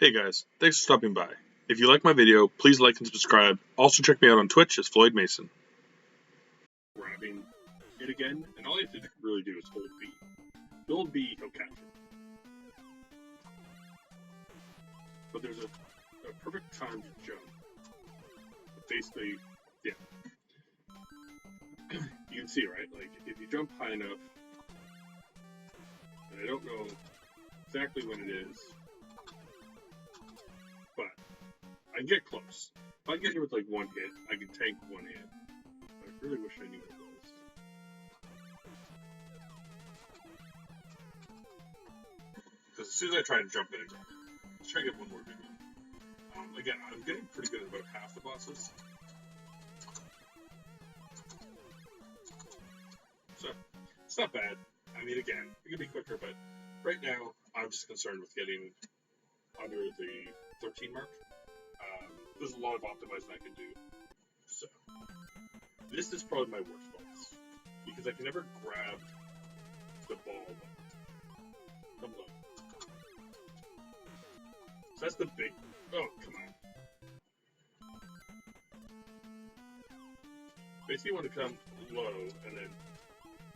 Hey guys, thanks for stopping by. If you like my video, please like and subscribe. Also check me out on Twitch as Floyd Mason. Grabbing it again, and all you have to really do is hold B. If you hold B, he'll catch it. But there's a perfect time to jump. But basically, yeah. You can see, right? Like, if you jump high enough, and I don't know exactly when it is, but I can get close. If I get here with like one hit, I can tank one hit. I really wish I knew what it was. Because as soon as I try to jump in, let's try to get one more big one. Again, I'm getting pretty good at about half the bosses. So, it's not bad. I mean, again, it can be quicker, but right now, I'm just concerned with getting under the 13 mark. There's a lot of optimizing I can do. So, this is probably my worst boss. Because I can never grab the ball. Come low. So that's the big... Oh, come on. Basically, you want to come low and then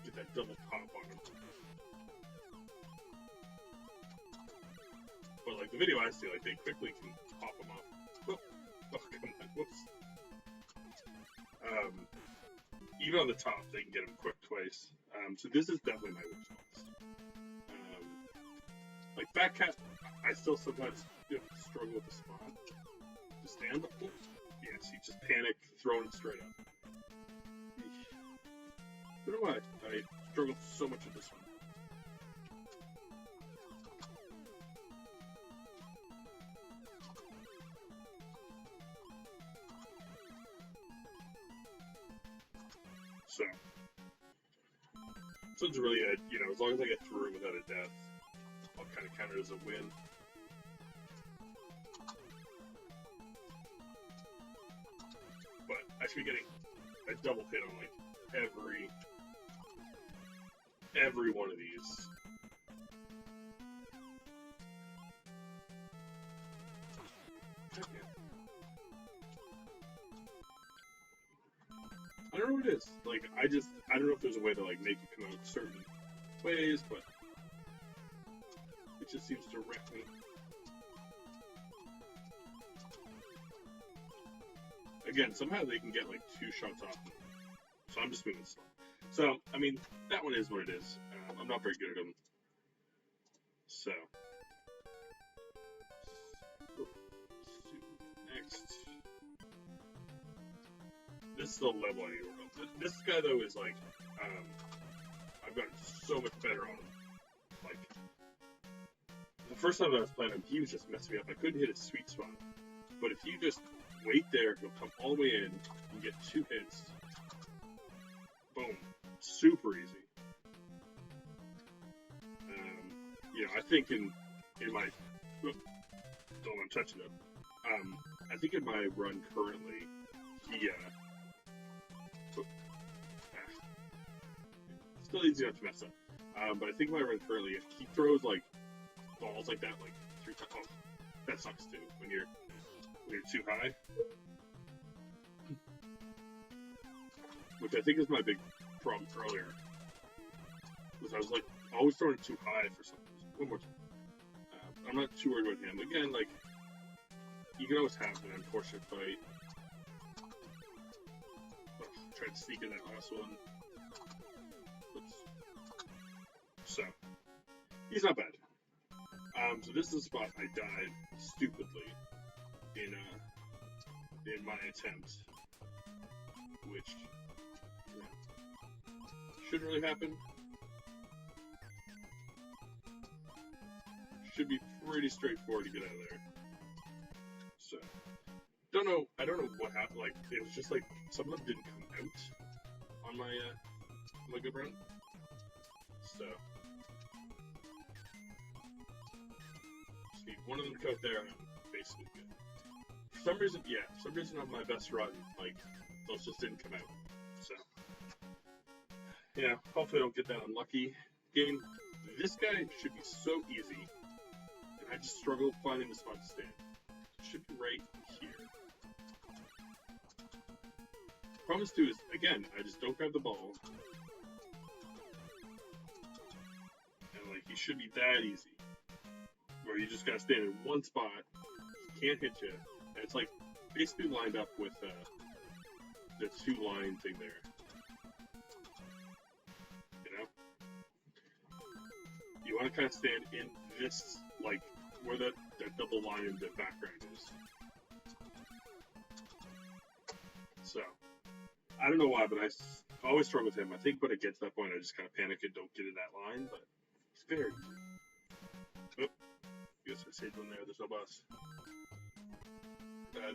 get that double pop on him. But like the video I see, like they quickly can pop them off. Oh, come on, whoops. Even on the top, they can get them quick twice. So this is definitely my worst boss. Like Fat Cat, I still sometimes struggle with the spot. To stand up. Yes, he just panic, throwing it straight up. I don't know why I struggled so much with this one. So, this one's really good. As long as I get through without a death, I'll kind of count it as a win. But I should be getting a double hit on like every one of these. Okay. I don't know what it is. Like, I don't know if there's a way to like make it come out certain ways, but it just seems to wreck me. Again, somehow they can get like 2 shots off me. So I'm just moving slow. So, I mean, that one is what it is. I'm not very good at them. So. Next. This is the level I need to work on. This guy, though, is like, I've gotten so much better on him. Like, the first time I was playing him, he was just messing me up. I couldn't hit his sweet spot. But if you just wait there, he'll come all the way in and get 2 hits. Boom. Super easy. I think in my... Oh, don't want to touch it. I think in my run currently, he, still easy enough to mess up. But I think in my run currently, he throws, like, balls like that, like, 3 times. Oh, that sucks, too, when you're too high. Which I think is my big problem earlier. Was I was, like, always throwing it too high for some reason. One more time. I'm not too worried about him. Again, like, you can always have an unfortunate fight. Oh, tried to sneak in that last one. Oops. So, he's not bad. So this is the spot I died stupidly in my attempt, which shouldn't really happen. Should be pretty straightforward to get out of there. So, I don't know what happened. Like, it was just like some of them didn't come out on my good run. So, just need one of them to go out there, and I'm basically good. For some reason on my best run, like, those just didn't come out. So, hopefully I don't get that unlucky. This guy should be so easy. and I just struggle finding the spot to stand. It should be right here. Problem is, too, is, again, I just don't grab the ball. And, like, he should be that easy. Where you just gotta stand in one spot, he can't hit you, and it's, like, basically lined up with the two-line thing there. You know? You want to kind of stand in this, like, where that double line in the background is. So, I don't know why, but I always struggle with him. I think when it gets to that point, I just kind of panic and don't get in that line, but he's very easy. Oop. Guess I saved one there. There's no bus.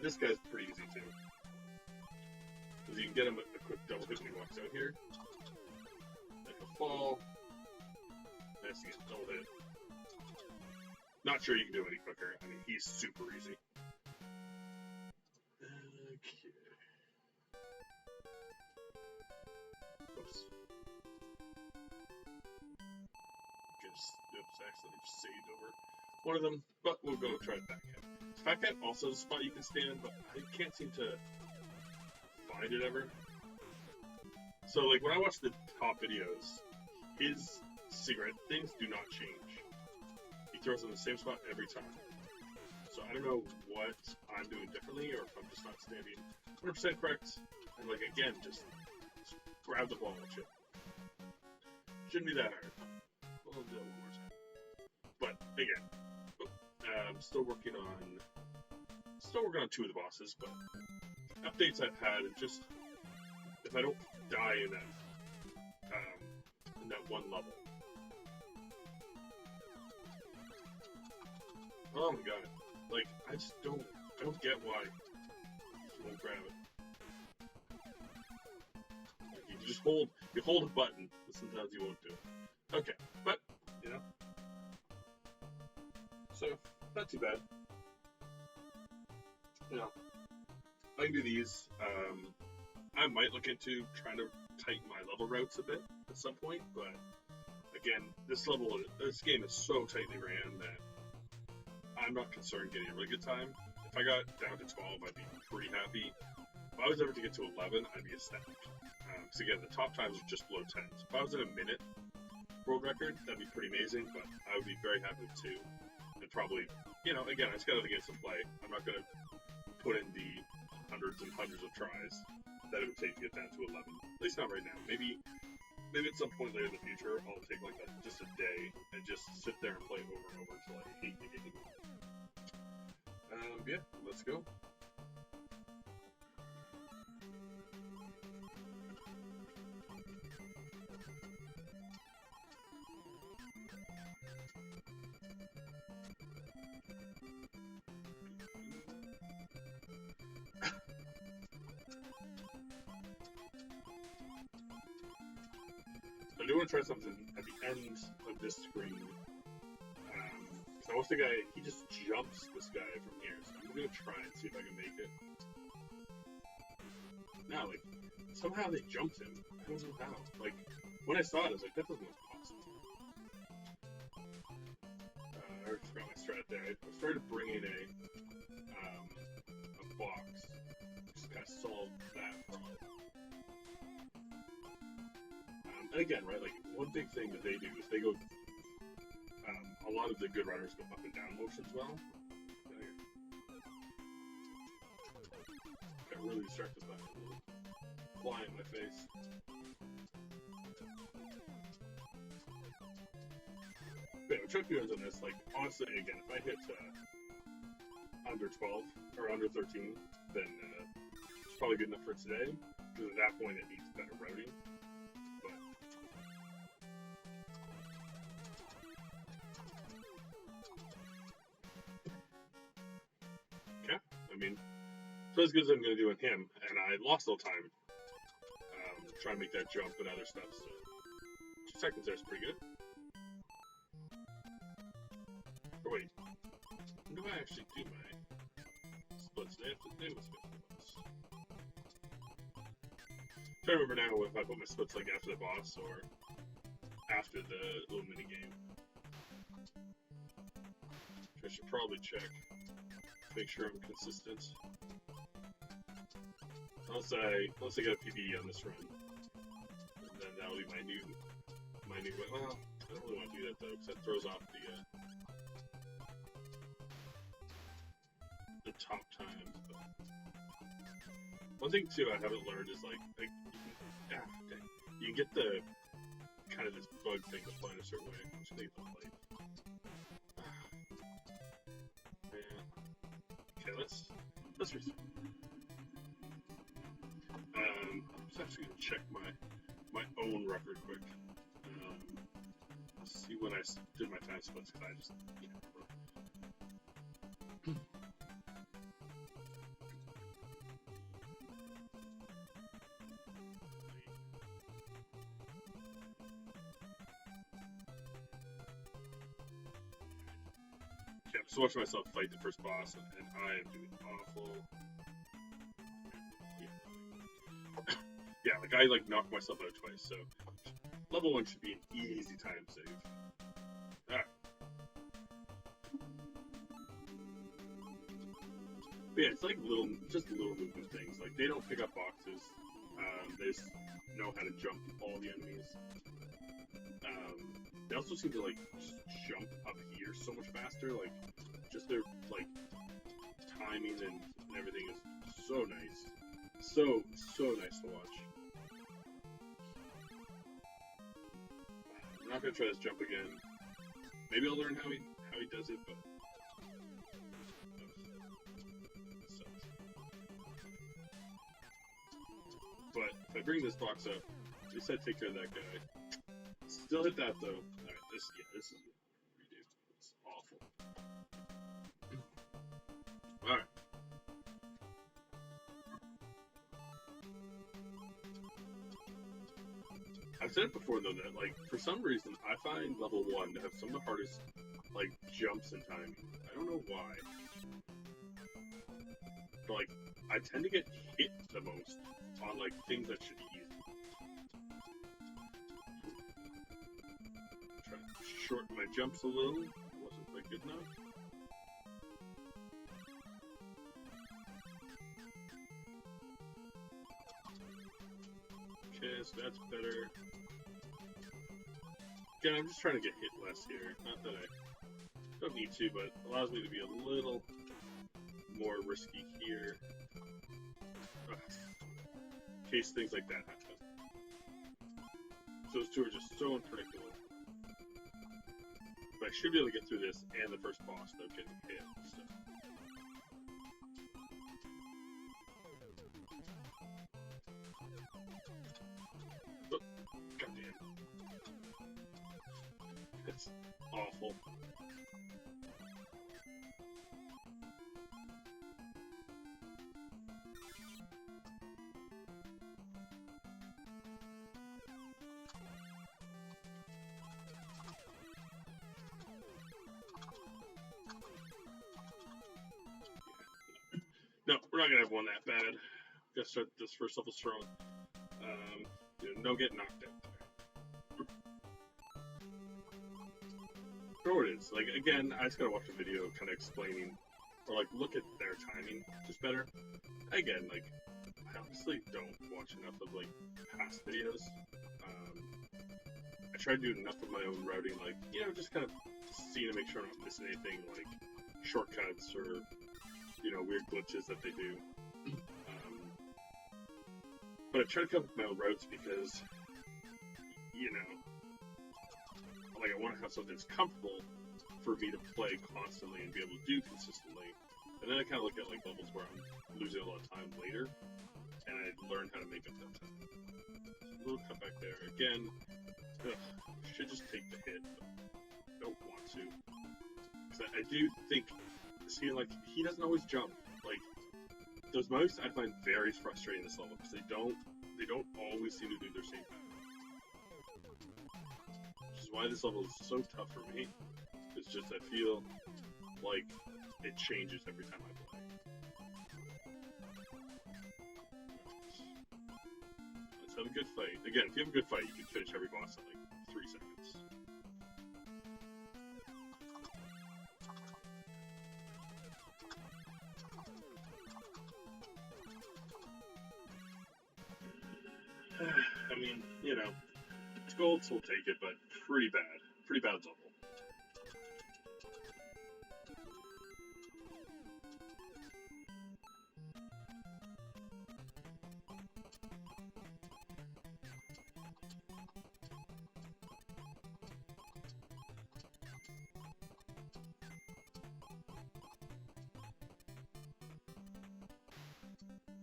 This guy's pretty easy, too. Because you can get him a quick double hit when he walks out here. Then he'll fall. Nice to get a double hit. Not sure you can do it any quicker. I mean, he's super easy. Okay. Oops. Oops, accidentally just saved over one of them, but we'll go try it back in. Fat Cat also is a spot you can stand, but I can't seem to find it ever. So, like, when I watch the top videos, his cigarette things do not change. He throws them in the same spot every time. So I don't know what I'm doing differently, or if I'm just not standing 100% correct. And, like, again, just grab the ball and chip. Shouldn't be that hard. We'll do it one more time. But, again, I'm still working on two of the bosses, but updates I've had, it just, if I don't die in that one level. Oh my god. Like, I don't get why you won't grab it. Like, you hold a button, but sometimes you won't do it. Okay, but, you know. So, not too bad. You know, I can do these. I might look into trying to tighten my level routes a bit at some point, but again, this game is so tightly ran that I'm not concerned getting a really good time. If I got down to 12, I'd be pretty happy. If I was ever to get to 11, I'd be ecstatic. Because again, the top times are just below 10. So if I was at a minute world record, that'd be pretty amazing, but I would be very happy with 2. And probably, you know, again, I just gotta get some play. I'm not gonna put in the hundreds and hundreds of tries that it would take to get down to 11. At least not right now. Maybe at some point later in the future, I'll take like just a day and just sit there and play it over and over until I hate the game. Yeah, let's go. I do want to try something at the end of this screen. So I watched the guy, he just jumps this guy from here, so I'm going to try and see if I can make it. Now, like, somehow they jumped him. I don't know how. Like, when I saw it, I was like, that doesn't look possible. I already forgot my strat there. I was trying to bring in a box. Just kind of solve that problem. And again, right, like, one big thing that they do is they go, a lot of the good runners go up and down motion as well. I really distract this button. Fly in my face. But anyway, trick videos on this, like, honestly, again, if I hit under 12, or under 13, then it's probably good enough for today, because at that point it needs better routing. So as good as I'm going to do on him, and I lost a little time trying to make that jump and other stuff, so 2 seconds there is pretty good. Or wait, when do I actually do my splits? Do I have to do my splits? I'm trying to remember now if I put my splits like after the boss or after the little mini game. I should probably check, make sure I'm consistent. Unless I get a PB on this run, and then that'll be my new way. Well, I don't really want to do that though, because that throws off the top times. But one thing too I haven't learned is like you can get the kind of this bug thing to play in a certain way, which they don't like. Yeah. Okay, let's resume. I'm just actually gonna check my own record quick. See when I did my time splits, because I just Okay, I'm just watching myself fight the first boss, and I am doing awful. Yeah, like I knocked myself out twice, so level 1 should be an easy time save. Alright. But yeah, it's like just little movement things. Like they don't pick up boxes. They just know how to jump all the enemies. They also seem to just jump up here so much faster. Like just their timing and everything is so nice. So nice to watch. I'm not gonna try this jump again. Maybe I'll learn how he does it, but if I bring this box up, at least I take care of that guy. Still hit that though. Alright, this is redo. It's awful. Alright. I've said it before though that for some reason I find level 1 to have some of the hardest jumps and timing. I don't know why. But I tend to get hit the most on things that should be easy. Try to shorten my jumps a little. Wasn't quite good enough. Okay, so that's better. Again, I'm just trying to get hit less here. Not that I don't need to, but it allows me to be a little more risky here. In case things like that happen. Those two are just so unpredictable. But I should be able to get through this and the first boss without getting hit and stuff. Oh, goddamn. It's awful. No, we're not gonna have one that bad. Gotta start this first level strong. No get knocked out there. Sure it is. Again, I just gotta watch a video kind of explaining, or look at their timing just better. Again, I honestly don't watch enough of past videos. I try to do enough of my own routing, just kind of see to make sure I'm not missing anything, shortcuts or weird glitches that they do. But I try to come up with my own routes because, I want to have something that's comfortable for me to play constantly and be able to do consistently. And then I kind of look at levels where I'm losing a lot of time later, and I learn how to make up that time. A little cutback there. Again, should just take the hit, but don't want to. Because I do think, he doesn't always jump. Those mouse I find very frustrating this level because they don't always seem to do their same pattern. Which is why this level is so tough for me. It's just I feel like it changes every time I play. Let's have a good fight. Again, if you have a good fight, you can finish every boss in 3 seconds. I mean, you know, it's gold, so we'll take it, but pretty bad. Pretty bad level.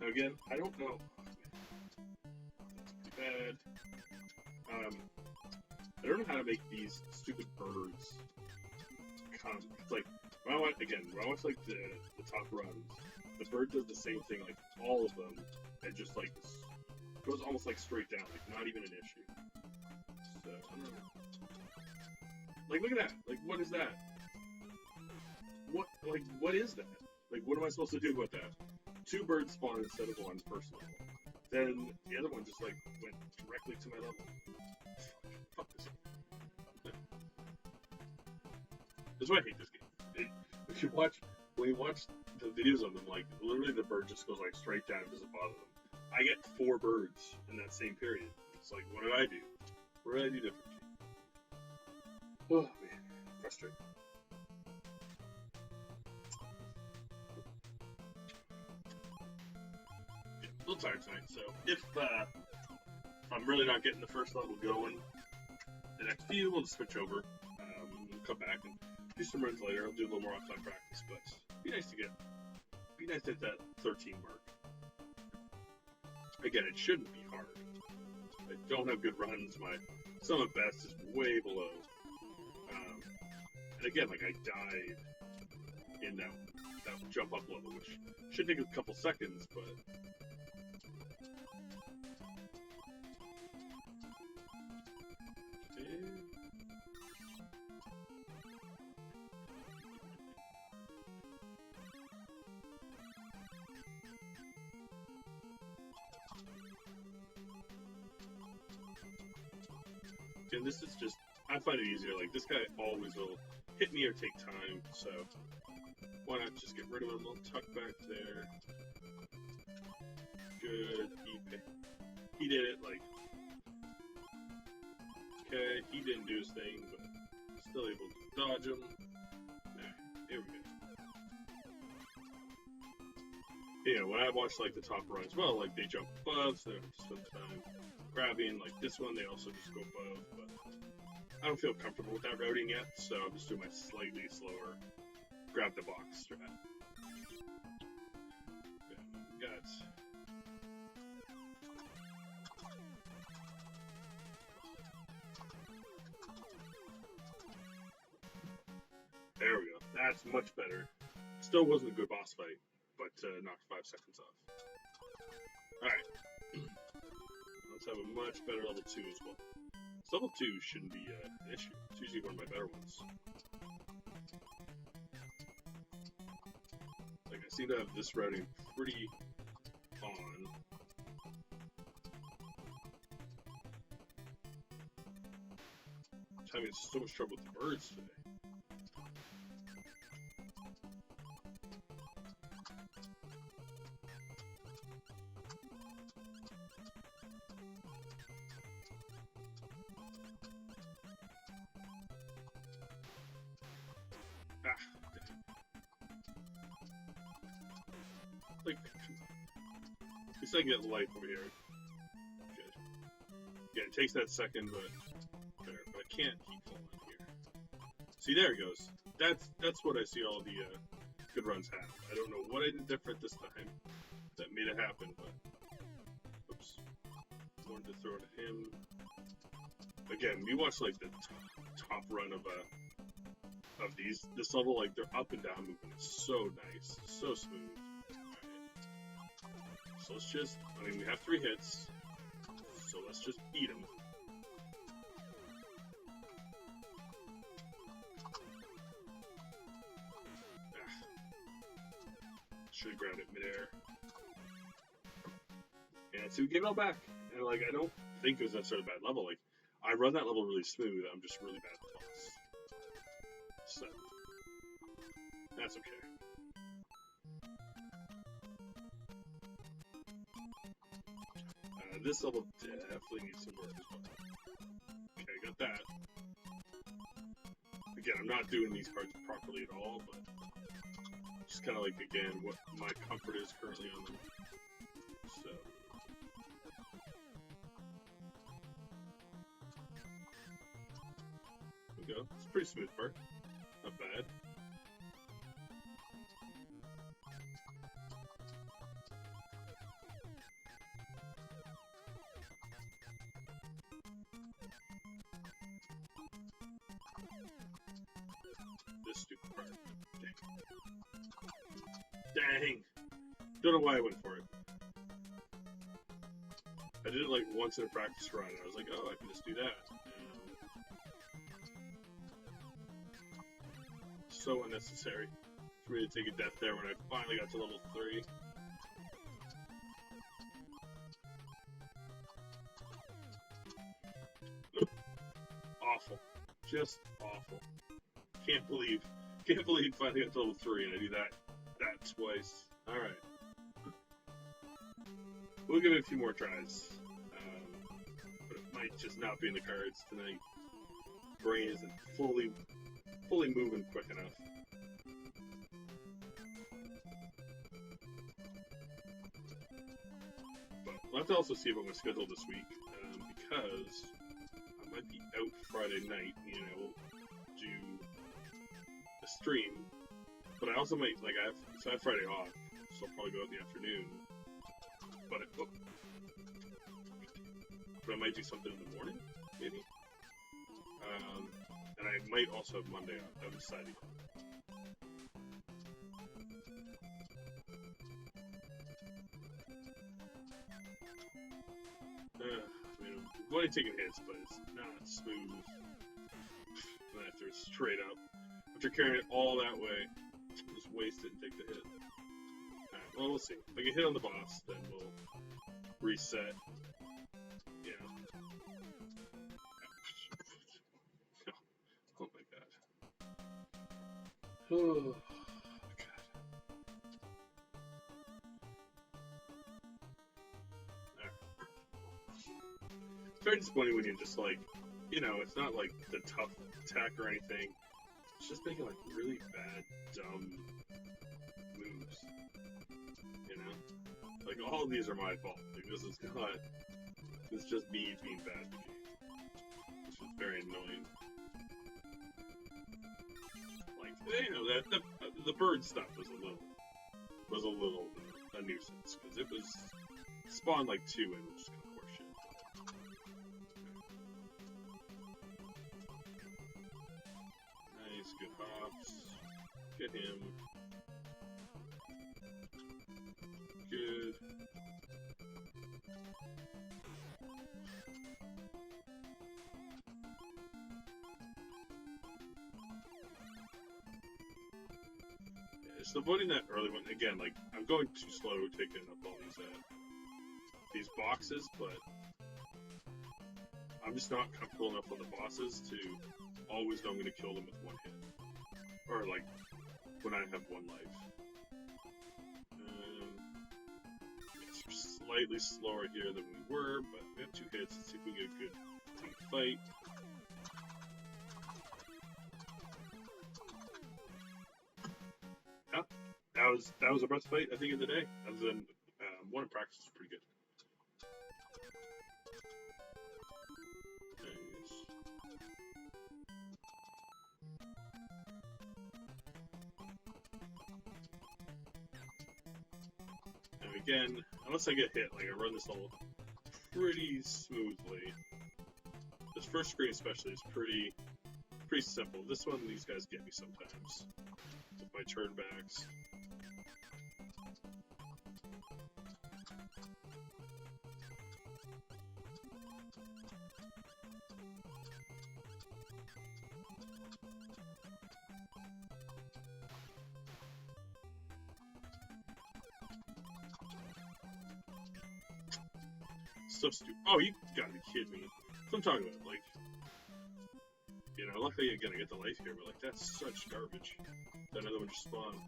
Now again, I don't know. That's pretty bad. I don't know how to make these stupid birds come. It's like when I watch like the top runs, the bird does the same thing like all of them, and just like goes almost like straight down, like not even an issue. So I don't know. Like look at that. Like what is that? What is that? Like what am I supposed to do with that? Two birds spawn instead of one first level. Then the other one just like went directly to my level. Fuck this. That's why I hate this game. When you watch the videos of them, like literally the bird just goes like straight down and doesn't bother them. I get 4 birds in that same period. It's like, what did I do? What did I do differently? Oh man, frustrating. Yeah, a little tired tonight, so if I'm really not getting the first level going, the next few we'll just switch over. We'll come back and do some runs later. I'll do a little more offline practice, but it'd be nice to hit that 13 mark. Again, it shouldn't be hard. I don't have good runs. Some of best is way below. And again, like I died in that jump up level, which should take a couple seconds, but. And this is just, I find it easier. Like, this guy always will hit me or take time, so why not just get rid of him? I'll tuck back there. Good. He did it, like, okay, he didn't do his thing, but still able to dodge him. Alright, here we go. You know, when I watch, like, the top runs, well, like, they jump above, so they don't spend time grabbing. Like, this one, they also just go above, but I don't feel comfortable with that routing yet, so I'm just doing my slightly slower grab the box strat. Got it. There we go. That's much better. Still wasn't a good boss fight, but knocked 5 seconds off. Alright. Let's have a much better level 2 as well. This level 2 shouldn't be an issue. It's usually one of my better ones. Like, I seem to have this routing pretty on. I'm having so much trouble with the birds today. Like, at least I can get life over here. Good. Yeah, it takes that second, but there. But I can't keep falling here. See, there it goes. That's what I see all the good runs have. I don't know what I did different this time that made it happen, but oops. Wanted to throw it at him. Again, we watch like the top run of this level, like their up and down movement is so nice, so smooth. So let's just, I mean, we have 3 hits, so let's just eat them. Should have grabbed it midair. And so we gave it all back. And like, I don't think it was necessarily a bad level. Like, I run that level really smooth, I'm just really bad at the boss. So, that's okay. This level definitely needs some work as well. Okay, I got that. Again, I'm not doing these parts properly at all, but just kind of like, again, what my comfort is currently on them. So. There we go. It's a pretty smooth part. Not bad. This stupid part. Dang! Don't know why I went for it. I did it like once in a practice run, and I was like, oh, I can just do that. So unnecessary for me to take a death there when I finally got to level 3. Awful. Just awful. Can't believe finally got to level 3 and I do that twice. Alright. We'll give it a few more tries. But it might just not be in the cards tonight. Brain isn't fully moving quick enough. But I'll have to also see about my schedule this week, because I might be out Friday night, and I will do a stream. But I also might, like, I have Friday off, so I'll probably go out in the afternoon. But I might do something in the morning, maybe. And I might also have Monday off. I haven't decided. I mean, I'm going to taking hits, but it's not smooth. And after it's straight up, after carrying it all that way, just waste it and take the hit. Alright, well, we'll see. If I get hit on the boss, then we'll reset. Yeah. Oh my god. Oh god. Alright. It's very disappointing when you're just like, you know, it's not like the tough attack or anything. It's just making like really bad, dumb moves. You know? Like all of these are my fault. Like this is not. It's just me being bad at the game. Which is very annoying. Like, you know, that the bird stuff was a little a nuisance because it was spawned like 2 and it was just kind of horseshit. Nice, good hops. Get him. Good. Just avoiding that early one. Again, like, I'm going too slow taking up all these boxes, but I'm just not comfortable enough on the bosses to always know I'm going to kill them with 1 hit. Or, like, when I have 1 life. It's slightly slower here than we were, but we have 2 hits. Let's see if we can get a good team fight. That was a best fight, I think, of the day. Other than one in practice was pretty good. Nice. And again, unless I get hit, like I run this level pretty smoothly. This first screen especially is pretty simple. This one, these guys get me sometimes with my turnbacks. So stupid. Oh, you gotta be kidding me. That's what I'm talking about. Like, you know, luckily again I get the life here, but like that's such garbage. That another one just spawned.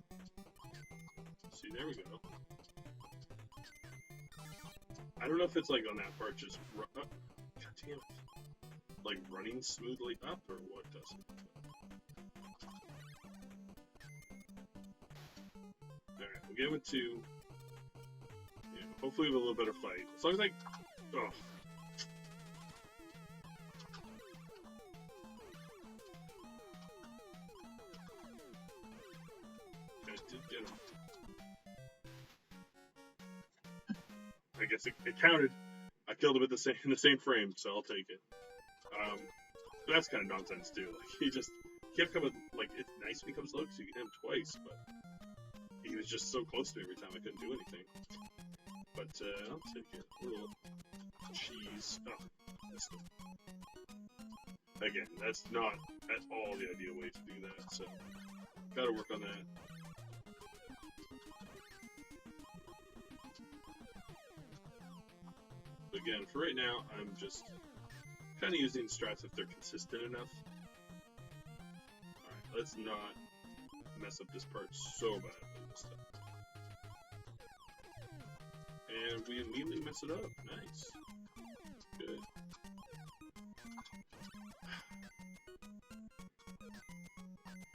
See, there we go. I don't know if it's like on that part just God damn it, like running smoothly up or what does it. All right, we'll get with 2. Yeah, hopefully with a little better fight. As long as I, oh. I did get him. I guess it counted. I killed him at in the same frame, so I'll take it. But that's kind of nonsense too. Like he kept coming. Like it's nice when he comes low because you can hit him twice, but he was just so close to me every time I couldn't do anything. But I'll take it. A little cheese. Oh, again, that's not at all the ideal way to do that. So gotta work on that. Again, for right now, I'm just kind of using strats if they're consistent enough. Alright, let's not mess up this part so badly this time. And we immediately mess it up. Nice. Good.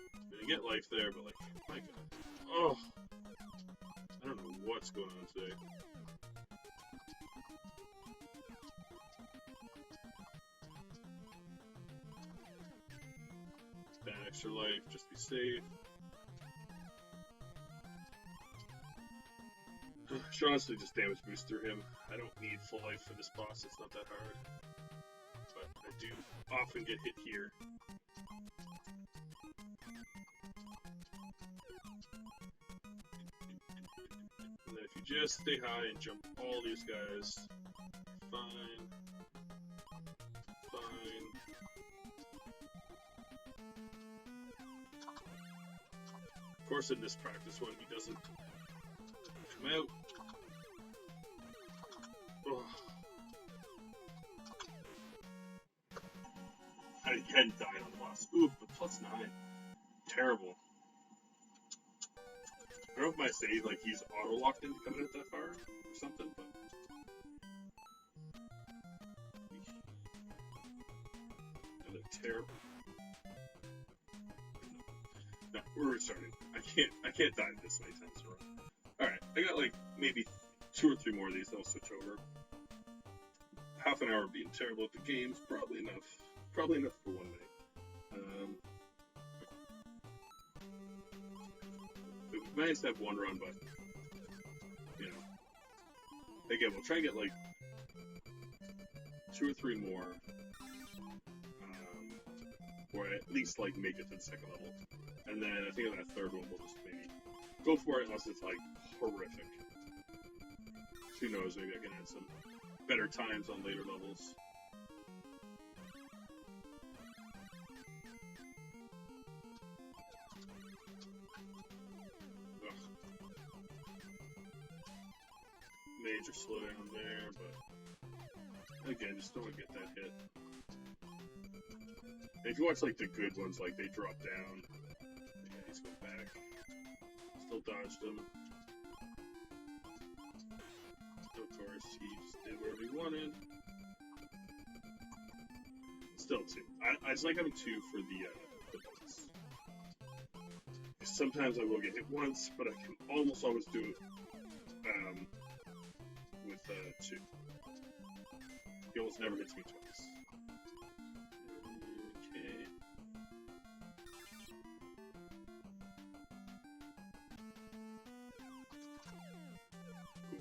I'm gonna get life there, but like, my god. Oh! I don't know what's going on today. Extra life, just be safe. Should honestly just damage boost through him. I don't need full life for this boss, it's not that hard. But I do often get hit here. And then if you just stay high and jump all these guys, fine. Fine. Of course, in this practice one, he doesn't come out. Oh. I hadn't died on the boss. Ooh, but +9. Terrible. I don't know if my save, like, he's auto-locked into coming out that far or something, but... Another terrible. No, we're restarting. I can't die this many times in a row. Alright, I got like maybe 2 or 3 more of these, then I'll switch over. Half an hour being terrible at the game's probably enough. Probably enough for one day. We managed to have one run, but you know. Again, we'll try and get like 2 or 3 more. Or at least like make it to the 2nd level. And then I think on that 3rd one we'll just maybe go for it unless it's like horrific. Who knows, maybe I can add some better times on later levels. Ugh. Major slowdown there, but again, just don't want to get that hit. And if you watch like the good ones, like they drop down. Yeah, he's going back. Still dodged him. Of course, he just did whatever he wanted. Still 2. I just like having 2 for the bullets. Sometimes I will get hit once, but I can almost always do it with 2. He almost never hits me twice. Okay. Cool.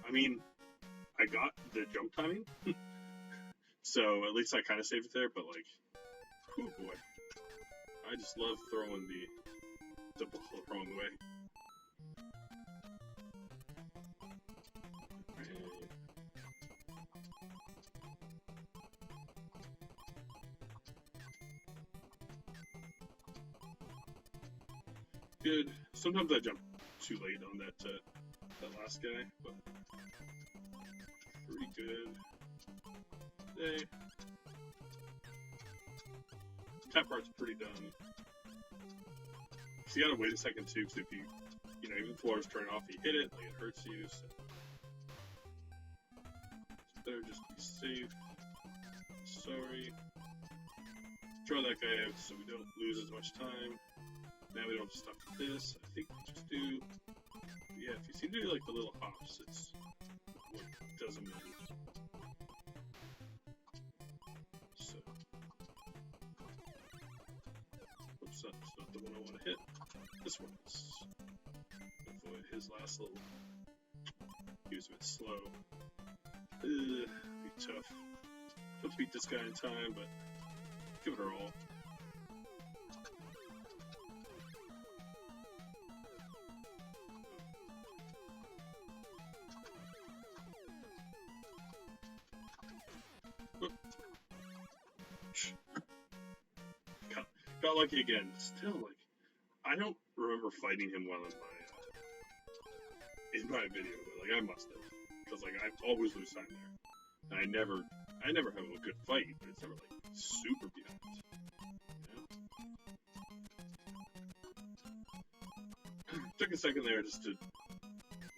I mean, I got the jump timing, so at least I kind of saved it there, but like, oh boy. I just love throwing the ball the wrong way. Good. Sometimes I jump too late on that last guy, but pretty good. Hey. Tap part's pretty done. So you gotta wait a second too, because if you you know, even floors turn off, you hit it, like it hurts you, so it's better just be safe. Sorry. Draw that guy out so we don't lose as much time. Now we don't have to stop with this. I think we just do, yeah, if you seem to do like the little hops, it's what does them in. So, oops, that's not the one I want to hit. This one is. Avoid his last little. He was a bit slow. Be tough. Don't beat this guy in time, but give it our all. Got lucky again. Still, like, I don't remember fighting him well in my video, but like I must have, because like I always lose time there. And I never have a good fight, but it's never like super behind. You know? Took a second there just to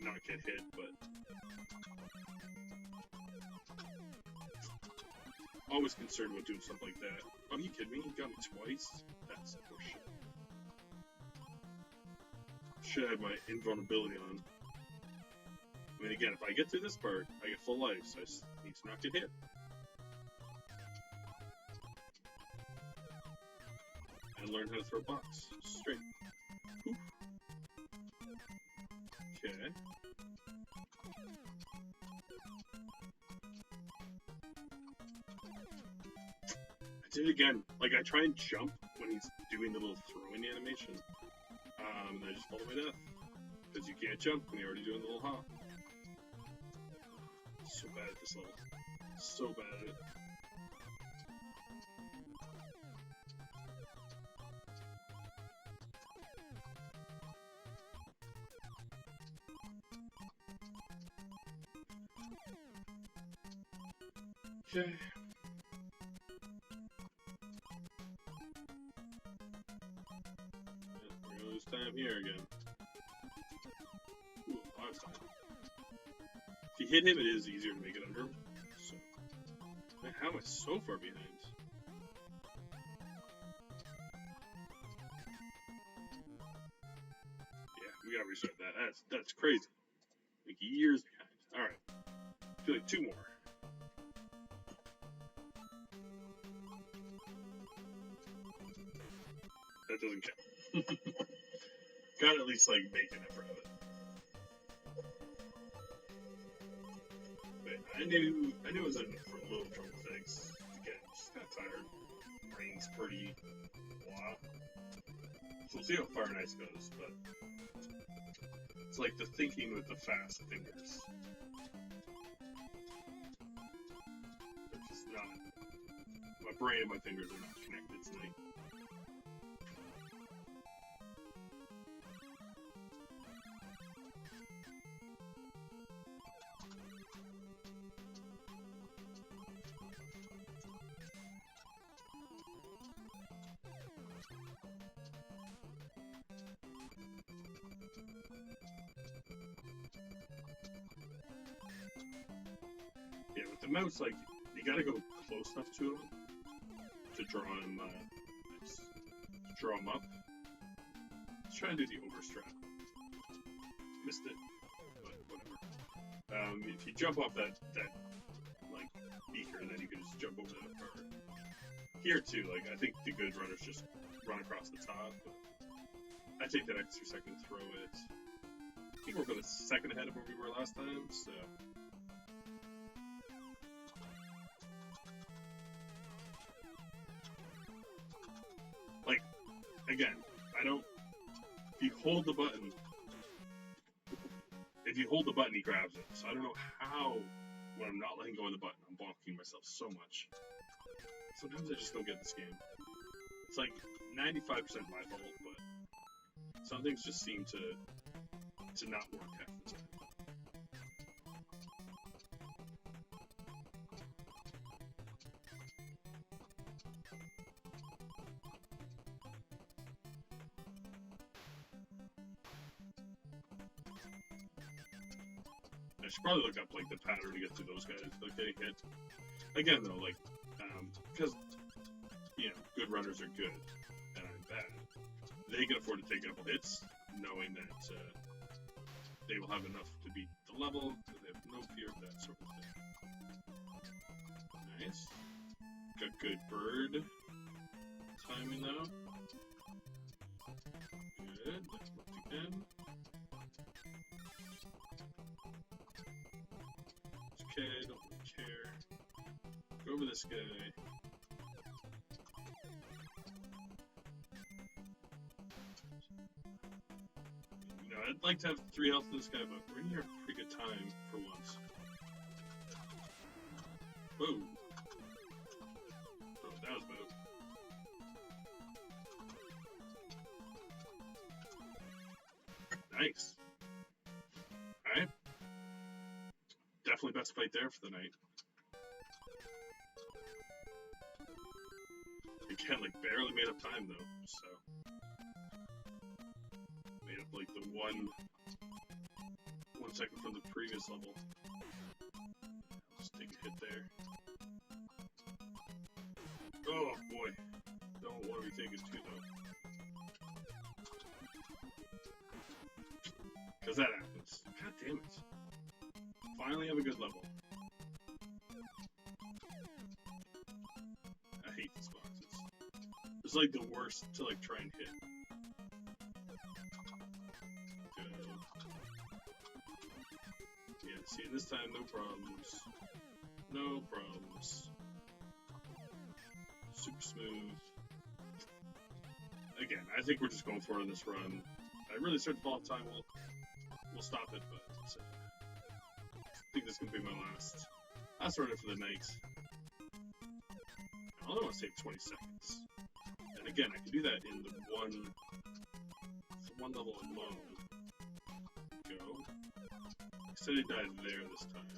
not get hit, but always concerned about doing something like that. Oh, you kidding me? He got me twice? That's horseshit. Should have my invulnerability on. I mean, again, if I get through this part, I get full life, so I just need to not get hit. And learn how to throw box. Straight. Oof. Okay. I did it again. Like, I try and jump when he's doing the little throwing animation. And I just fall to my death. Because you can't jump when you're already doing the little hop. So bad at this level. So bad at it. Okay. We're gonna lose time here again. Ooh, a lot of time. If you hit him, it is easier to make it under him. So, man, how am I so far behind? Yeah, we gotta restart that. That's crazy. Like years behind. All right, I feel like 2 more. That doesn't count. Gotta at least like make an effort of it. But I knew it was in for a little trouble things. Again, just kind of tired. Brain's pretty blah. So we'll see how Fire and Ice goes, but it's like the thinking with the fast fingers. They're just not. My brain and my fingers are not connected tonight. Yeah, with the mouse, like, you gotta go close enough to him to draw him, up. Let's try and do the overstrap. Missed it, but whatever. If you jump off that like, beaker, then you can just jump over that part. Here, too, like, I think the good runners just run across the top, but I take that extra second to throw it. I think we're about a second ahead of where we were last time, so... Like, again, I don't... If you hold the button, he grabs it. So I don't know how, when I'm not letting go of the button, I'm bonking myself so much. Sometimes I just don't get this game. It's like 95% my fault, but some things just seem to not work half the time. should probably look up like the pattern to get through those guys. Like getting hit. Again though, like because good runners are good and I'm bad. They can afford to take a couple hits, knowing that they will have enough to beat the level, because they have no fear of that sort of thing. Nice. Got good bird timing though. Good. That worked again. It's okay, don't really care. Go over this guy. I'd like to have 3 health in this guy, but we're in here a pretty good time for once. Whoa. I don't know what that was about. Nice. Alright. Definitely best fight there for the night. Again, like, barely made up time, though, so... Made up, like, the 1 second from the previous level. Just take a hit there. Oh, boy. Don't want to be taking 2, though. Because that happens. God damn it. Finally have a good level. I hate these boxes. It's like the worst to like try and hit. Good. Yeah, see this time no problems. No problems. Super smooth. Again, I think we're just going for it on this run. I really start to fall off time, we'll stop it, but I think this is going to be my last run for the night. I only want to save 20 seconds. And again, I can do that in the one level alone. Go. Instead I died there this time.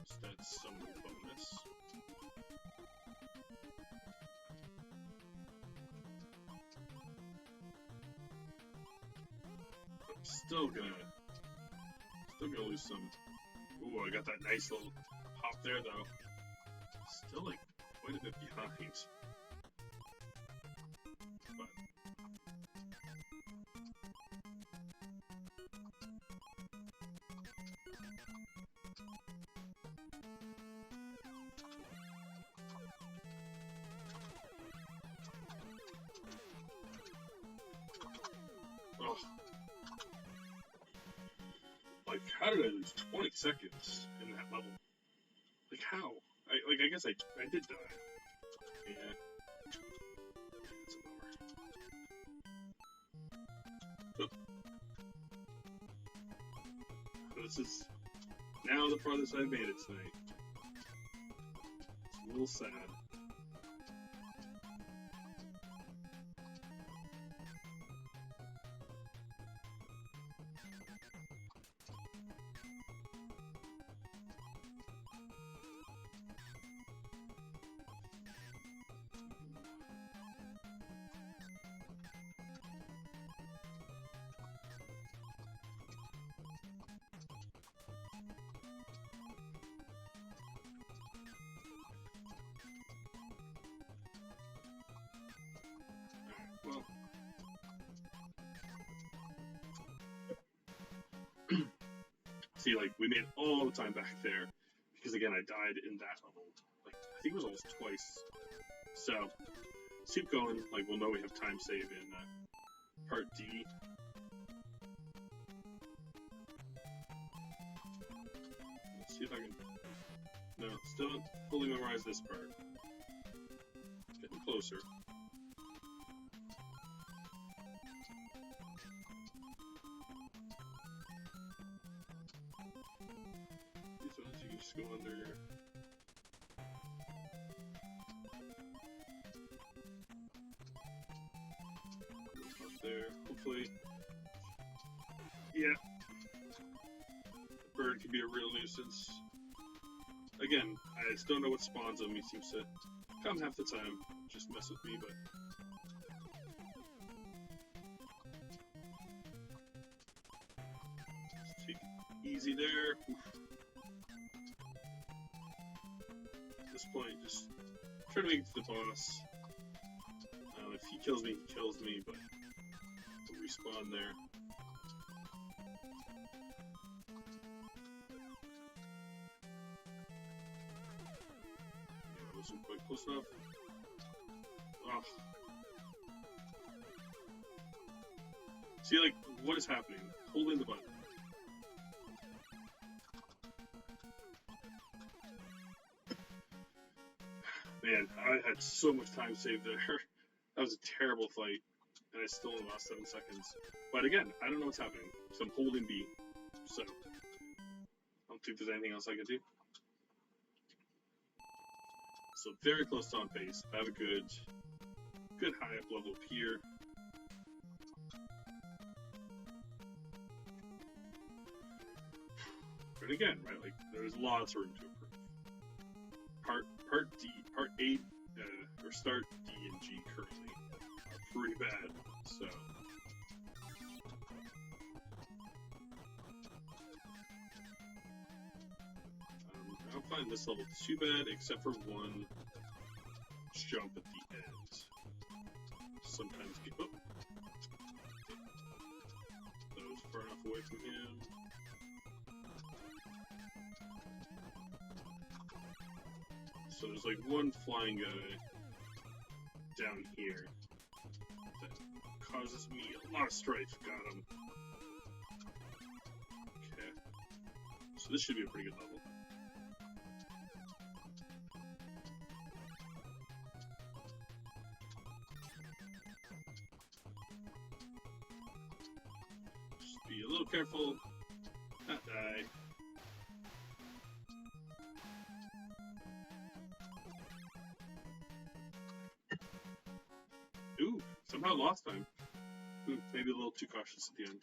So that's some bonus. I'm still gonna lose some. Ooh, I got that nice little hop there though. Still like quite a bit behind. But oh. Like, how did I lose 20 seconds in that level? Like, how? I guess I did die. Yeah. It's a bummer. So, this is now the farthest I've made it tonight. It's a little sad. Well, see, like, we made all the time back there, because again, I died in that level, like, I think it was almost twice, so, let's keep going, like, we'll know we have time save in, part D. Let's see if I can, no, still not fully memorize this part, getting closer. Just go under here. Up there, hopefully. Yeah. The bird can be a real nuisance. Again, I just don't know what spawns him. He seems to come half the time, just mess with me, but. Just take it Easy there. Oof. At this point, just try to make it to the boss. If he kills me, he kills me, but we'll respawn there. Yeah, I wasn't quite close enough. Oh. See, like, what is happening? Holding the button. Man, I had so much time saved there. That was a terrible fight, and I still only lost 7 seconds. But again, I don't know what's happening, so I'm holding B. So, I don't think there's anything else I can do. So, very close to on pace. I have a good high up level up here. But again, right, like, there's lots of room to improve. Part A, or start D and G currently are pretty bad, so. I don't find this level too bad, except for one jump at the end. Sometimes get up. That was far enough away from him. So there's like one flying guy down here that causes me a lot of strife. Got him. Okay. So this should be a pretty good level. Just be a little careful. Not die. Ooh, somehow lost time. Ooh, maybe a little too cautious at the end.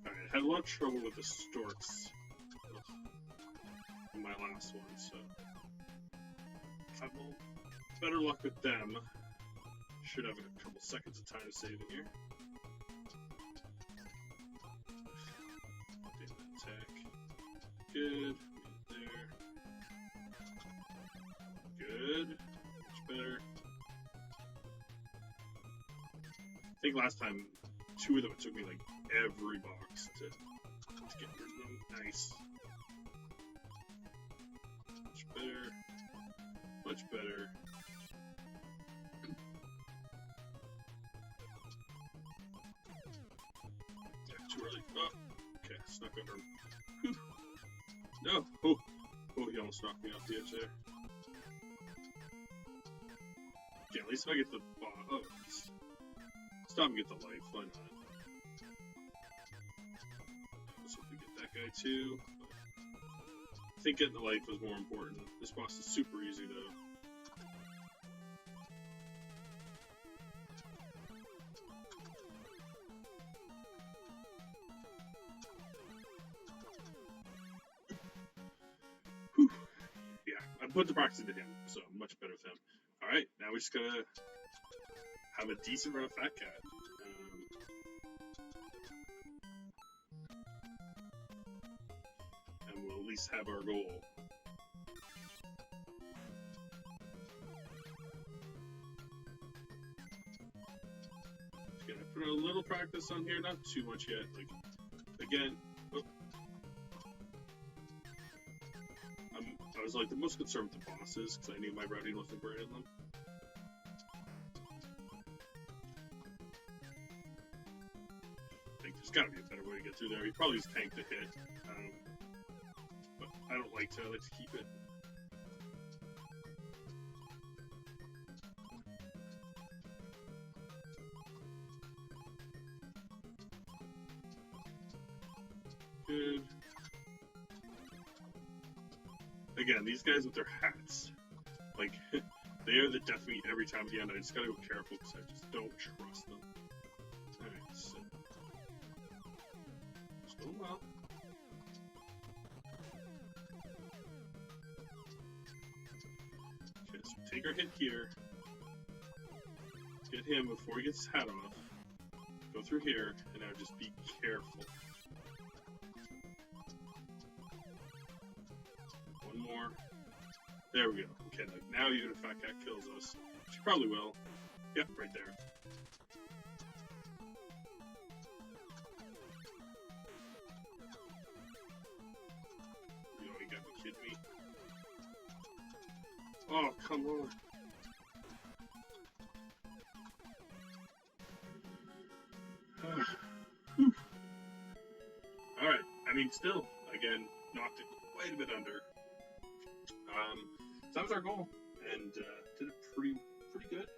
Alright, I had a lot of trouble with the storks in my last one, so I will better luck with them. Should have a couple seconds of time to save in here. Good. There. Good. Much better. I think last time, 2 of them, it took me like every box to get rid of them. Nice. Much better. Much better. Yeah, too early. Oh, okay, snuck under him. Whew. No! Oh! Oh, he almost knocked me off the edge there. Yeah, at least if I get the bot. Oh, stop and get the life. Why not? Let's hope we get that guy too. I think getting the life was more important. This boss is super easy though. Put the practice into him, so much better with him. Alright, now we just gotta have a decent run of Fat Cat. And we'll at least have our goal. Just gonna put a little practice on here, not too much yet. Like, again, I was like the most concerned with the bosses because I knew my routing wasn't great in them. I think there's gotta be a better way to get through there. He probably just tanked the hit. But I don't like to. I like to keep it. Good. Again, these guys with their hats, like, they are the death meat every time at the end. I just gotta go careful because I just don't trust them. Alright, so. It's going well. So take our hit here. Let's get him before he gets his hat off. Go through here, and now just be careful. One more. There we go. Okay, like now even if that cat kills us, she probably will. Yep, right there. You know, you got to kid me. Oh, come on. Alright, I mean, still, again, knocked it quite a bit under. So that was our goal, and did it pretty good.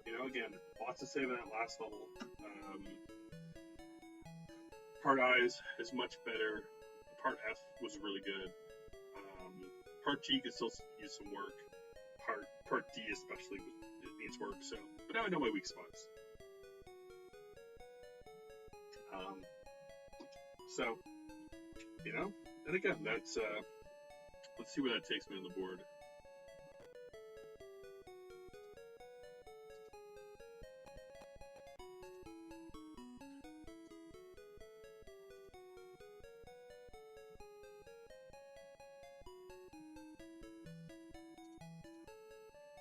You know, again, lots to say about that last level. Part I's is much better. Part F was really good. Part G could still use some work. Part D especially, it needs work. So, but now I know my weak spots. So, you know, and again, that's let's see where that takes me on the board.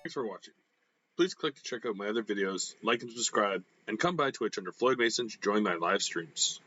Thanks for watching. Please click to check out my other videos, like and subscribe, and come by Twitch under Floyd Mason to join my live streams.